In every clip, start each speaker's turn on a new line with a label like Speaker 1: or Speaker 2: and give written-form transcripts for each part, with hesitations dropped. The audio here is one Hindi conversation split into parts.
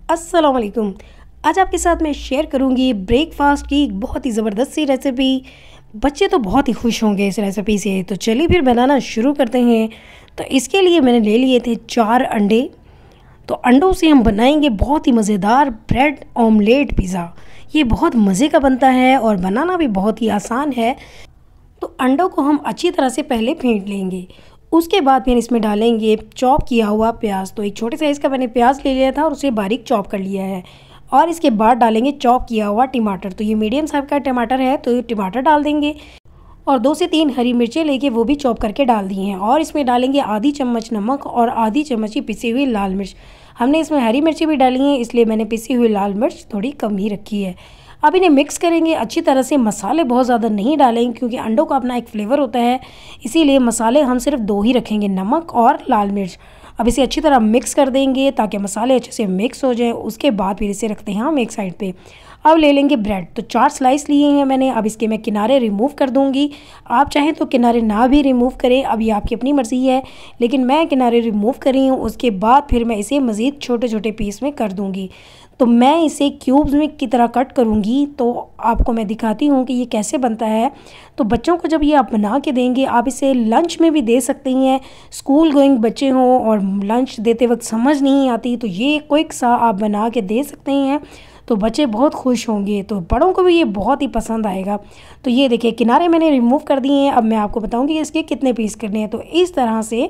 Speaker 1: अस्सलाम वालेकुम। आज आपके साथ मैं शेयर करूंगी ब्रेकफास्ट की एक बहुत ही ज़बरदस्त सी रेसिपी। बच्चे तो बहुत ही खुश होंगे इस रेसिपी से। तो चलिए फिर बनाना शुरू करते हैं। तो इसके लिए मैंने ले लिए थे 4 अंडे। तो अंडों से हम बनाएंगे बहुत ही मज़ेदार ब्रेड ऑमलेट पिज़्ज़ा। ये बहुत मज़े का बनता है और बनाना भी बहुत ही आसान है। तो अंडों को हम अच्छी तरह से पहले फेंट लेंगे। उसके बाद फिर इसमें डालेंगे चॉप किया हुआ प्याज। तो एक छोटे साइज़ का मैंने प्याज ले लिया था और उसे बारीक चॉप कर लिया है। और इसके बाद डालेंगे चॉप किया हुआ टमाटर। तो ये मीडियम साइज़ का टमाटर है तो ये टमाटर डाल देंगे। और 2 से 3 हरी मिर्चें लेके वो भी चॉप करके डाल दी हैं। और इसमें डालेंगे आधी चम्मच नमक और आधी चम्मच ही पिसी हुई लाल मिर्च। हमने इसमें हरी मिर्ची भी डाली हैं इसलिए मैंने पिसी हुई लाल मिर्च थोड़ी कम ही रखी है। अब इन्हें मिक्स करेंगे अच्छी तरह से। मसाले बहुत ज़्यादा नहीं डालेंगे क्योंकि अंडों का अपना एक फ्लेवर होता है, इसीलिए मसाले हम सिर्फ 2 ही रखेंगे, नमक और लाल मिर्च। अब इसे अच्छी तरह मिक्स कर देंगे ताकि मसाले अच्छे से मिक्स हो जाए। उसके बाद फिर इसे रखते हैं हम एक साइड पे। अब ले लेंगे ब्रेड। तो 4 स्लाइस लिए हैं मैंने। अब इसके मैं किनारे रिमूव कर दूंगी। आप चाहें तो किनारे ना भी रिमूव करें, अब ये आपकी अपनी मर्ज़ी है, लेकिन मैं किनारे रिमूव कर रही हूँ। उसके बाद फिर मैं इसे मज़ीद छोटे छोटे पीस में कर दूँगी। तो मैं इसे क्यूब्स में की तरह कट करूँगी। तो आपको मैं दिखाती हूँ कि ये कैसे बनता है। तो बच्चों को जब ये आप बना के देंगे, आप इसे लंच में भी दे सकते हैं। स्कूल गोइंग बच्चे हों और लंच देते वक्त समझ नहीं आती तो ये क्विक सा आप बना के दे सकते हैं। तो बच्चे बहुत खुश होंगे, तो बड़ों को भी ये बहुत ही पसंद आएगा। तो ये देखिए किनारे मैंने रिमूव कर दिए हैं। अब मैं आपको बताऊँगी कि इसके कितने पीस करने हैं। तो इस तरह से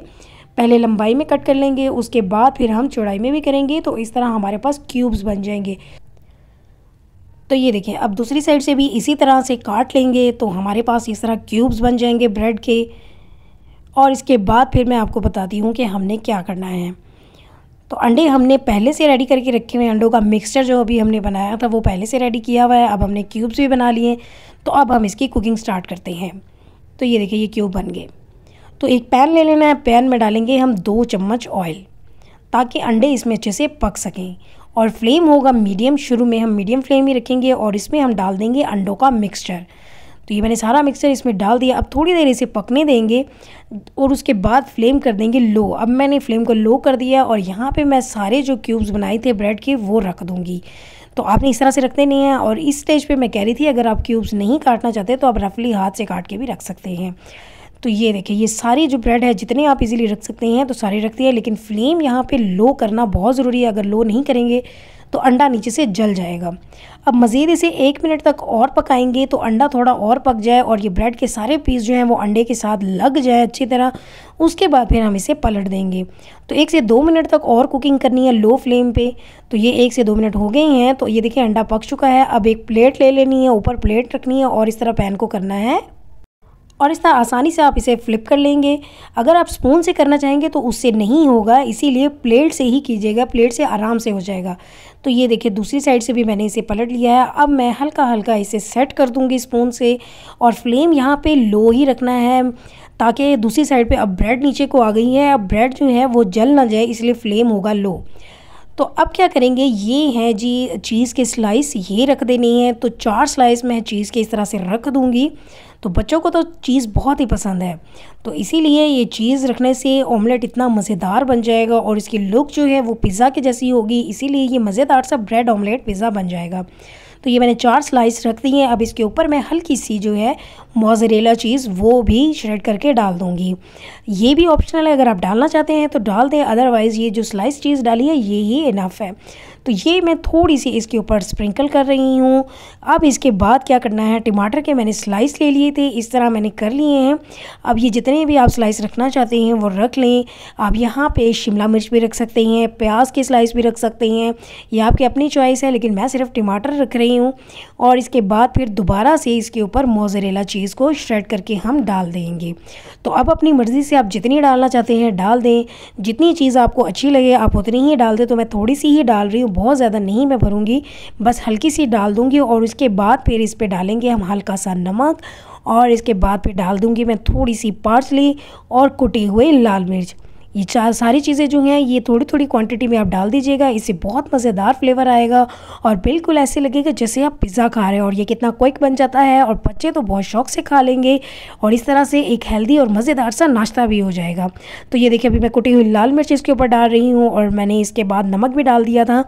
Speaker 1: पहले लंबाई में कट कर लेंगे, उसके बाद फिर हम चौड़ाई में भी करेंगे। तो इस तरह हमारे पास क्यूब्स बन जाएंगे। तो ये देखिए अब दूसरी साइड से भी इसी तरह से काट लेंगे तो हमारे पास इस तरह क्यूब्स बन जाएंगे ब्रेड के। और इसके बाद फिर मैं आपको बताती हूँ कि हमने क्या करना है। तो अंडे हमने पहले से रेडी करके रखे हुए हैं। अंडों का मिक्सचर जो अभी हमने बनाया था वो पहले से रेडी किया हुआ है। अब हमने क्यूब्स भी बना लिए। तो अब हम इसकी कुकिंग स्टार्ट करते हैं। तो ये देखिए ये क्यूब बन गए। तो एक पैन ले लेना है। पैन में डालेंगे हम 2 चम्मच ऑयल ताकि अंडे इसमें अच्छे से पक सकें। और फ्लेम होगा मीडियम। शुरू में हम मीडियम फ्लेम ही रखेंगे और इसमें हम डाल देंगे अंडों का मिक्सचर। तो ये मैंने सारा मिक्सचर इसमें डाल दिया। अब थोड़ी देर इसे पकने देंगे और उसके बाद फ्लेम कर देंगे लो। अब मैंने फ्लेम को लो कर दिया और यहाँ पे मैं सारे जो क्यूब्स बनाए थे ब्रेड के वो रख दूँगी। तो आपने इस तरह से रखते नहीं हैं। और इस स्टेज पे मैं कह रही थी अगर आप क्यूब्स नहीं काटना चाहते तो आप रफली हाथ से काट के भी रख सकते हैं। तो ये देखिए ये सारी जो ब्रेड है जितने आप इजीली रख सकते हैं तो सारी रख दिया। लेकिन फ्लेम यहाँ पे लो करना बहुत ज़रूरी है। अगर लो नहीं करेंगे तो अंडा नीचे से जल जाएगा। अब मज़ीद इसे 1 मिनट तक और पकाएंगे तो अंडा थोड़ा और पक जाए और ये ब्रेड के सारे पीस जो हैं वो अंडे के साथ लग जाए अच्छी तरह। उसके बाद फिर हम इसे पलट देंगे। तो 1 से 2 मिनट तक और कुकिंग करनी है लो फ्लेम पे। तो ये 1 से 2 मिनट हो गए हैं। तो ये देखिए अंडा पक चुका है। अब एक प्लेट ले लेनी है, ऊपर प्लेट रखनी है और इस तरह पैन को करना है और इस तरह आसानी से आप इसे फ्लिप कर लेंगे। अगर आप स्पून से करना चाहेंगे तो उससे नहीं होगा, इसीलिए प्लेट से ही कीजिएगा, प्लेट से आराम से हो जाएगा। तो ये देखिए दूसरी साइड से भी मैंने इसे पलट लिया है। अब मैं हल्का हल्का इसे सेट कर दूंगी स्पून से और फ्लेम यहाँ पे लो ही रखना है ताकि दूसरी साइड पे अब ब्रेड नीचे को आ गई है। अब ब्रेड जो है वो जल ना जाए, इसलिए फ्लेम होगा लो। तो अब क्या करेंगे, ये हैं जी चीज़ के स्लाइस, ये रख देनी है। तो 4 स्लाइस मैं चीज़ के इस तरह से रख दूँगी। तो बच्चों को तो चीज़ बहुत ही पसंद है, तो इसीलिए ये चीज़ रखने से ऑमलेट इतना मज़ेदार बन जाएगा और इसकी लुक जो है वो पिज़्ज़ा की जैसी होगी। इसीलिए ये मज़ेदार सा ब्रेड ऑमलेट पिज़्ज़ा बन जाएगा। तो ये मैंने 4 स्लाइस रख दी हैं। अब इसके ऊपर मैं हल्की सी जो है मोज़रेला चीज़ वो भी श्रेड करके डाल दूँगी। ये भी ऑप्शनल है, अगर आप डालना चाहते हैं तो डाल दें, अदरवाइज़ ये जो स्लाइस चीज़ डाली है ये ही इनफ है। तो ये मैं थोड़ी सी इसके ऊपर स्प्रिंकल कर रही हूँ। अब इसके बाद क्या करना है, टमाटर के मैंने स्लाइस ले लिए थे, इस तरह मैंने कर लिए हैं। अब ये जितने भी आप स्लाइस रखना चाहते हैं वो रख लें। आप यहाँ पे शिमला मिर्च भी रख सकते हैं, प्याज के स्लाइस भी रख सकते हैं, ये आपकी अपनी चॉइस है, लेकिन मैं सिर्फ टमाटर रख रही हूँ। और इसके बाद फिर दोबारा से इसके ऊपर मोज़रेला चीज़ को श्रेड करके हम डाल देंगे। तो अब अपनी मर्ज़ी से आप जितनी डालना चाहते हैं डाल दें, जितनी चीज़ आपको अच्छी लगे आप उतनी ही डाल दें। तो मैं थोड़ी सी ही डाल रही हूँ, बहुत ज़्यादा नहीं मैं भरूँगी, बस हल्की सी डाल दूँगी। और उसके बाद फिर इस पर डालेंगे हम हल्का सा नमक और इसके बाद फिर डाल दूँगी मैं थोड़ी सी पार्सली और कुटी हुई लाल मिर्च। ये चार सारी चीज़ें जो हैं ये थोड़ी थोड़ी क्वांटिटी में आप डाल दीजिएगा, इससे बहुत मज़ेदार फ्लेवर आएगा और बिल्कुल ऐसे लगेगा जैसे आप पिज़्ज़ा खा रहे हैं। और ये कितना क्विक बन जाता है और बच्चे तो बहुत शौक से खा लेंगे और इस तरह से एक हेल्दी और मज़ेदार सा नाश्ता भी हो जाएगा। तो ये देखिए अभी मैं कुटी हुई लाल मिर्च इसके ऊपर डाल रही हूँ और मैंने इसके बाद नमक भी डाल दिया था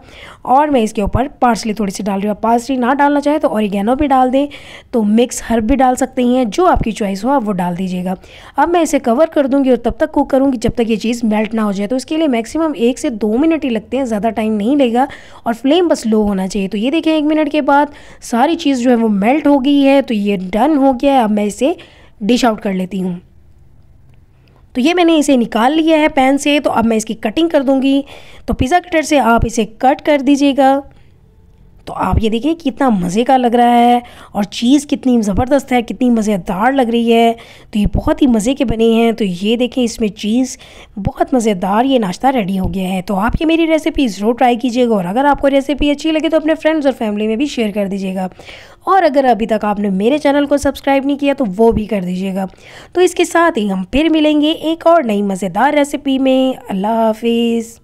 Speaker 1: और मैं इसके ऊपर पार्सली थोड़ी सी डाल रही हूँ। पार्सली ना डालना चाहे तो ऑरिगेनो भी डाल दें, तो मिक्स हर्ब भी डाल सकते हैं, जो आपकी चॉइस हो आप वो डाल दीजिएगा। अब मैं इसे कवर कर दूँगी और तब तक कुक करूँगी जब तक ये चीज़ मेल्ट ना हो जाए। तो इसके लिए मैक्सिमम 1 से 2 मिनट ही लगते हैं, ज़्यादा टाइम नहीं लेगा और फ्लेम बस लो होना चाहिए। तो ये देखें 1 मिनट के बाद सारी चीज़ जो है वो मेल्ट हो गई है, तो ये डन हो गया है। अब मैं इसे डिश आउट कर लेती हूँ। तो ये मैंने इसे निकाल लिया है पैन से, तो अब मैं इसकी कटिंग कर दूँगी। तो पिज़्ज़ा कटर से आप इसे कट कर दीजिएगा। तो आप ये देखिए कितना मज़े का लग रहा है और चीज़ कितनी ज़बरदस्त है, कितनी मज़ेदार लग रही है। तो ये बहुत ही मज़े के बने हैं। तो ये देखें इसमें चीज़ बहुत मज़ेदार, ये नाश्ता रेडी हो गया है। तो आप ये मेरी रेसिपी ज़रूर ट्राई कीजिएगा और अगर आपको रेसिपी अच्छी लगे तो अपने फ्रेंड्स और फैमिली में भी शेयर कर दीजिएगा। और अगर अभी तक आपने मेरे चैनल को सब्सक्राइब नहीं किया तो वो भी कर दीजिएगा। तो इसके साथ ही हम फिर मिलेंगे एक और नई मज़ेदार रेसिपी में। अल्लाह हाफिज़।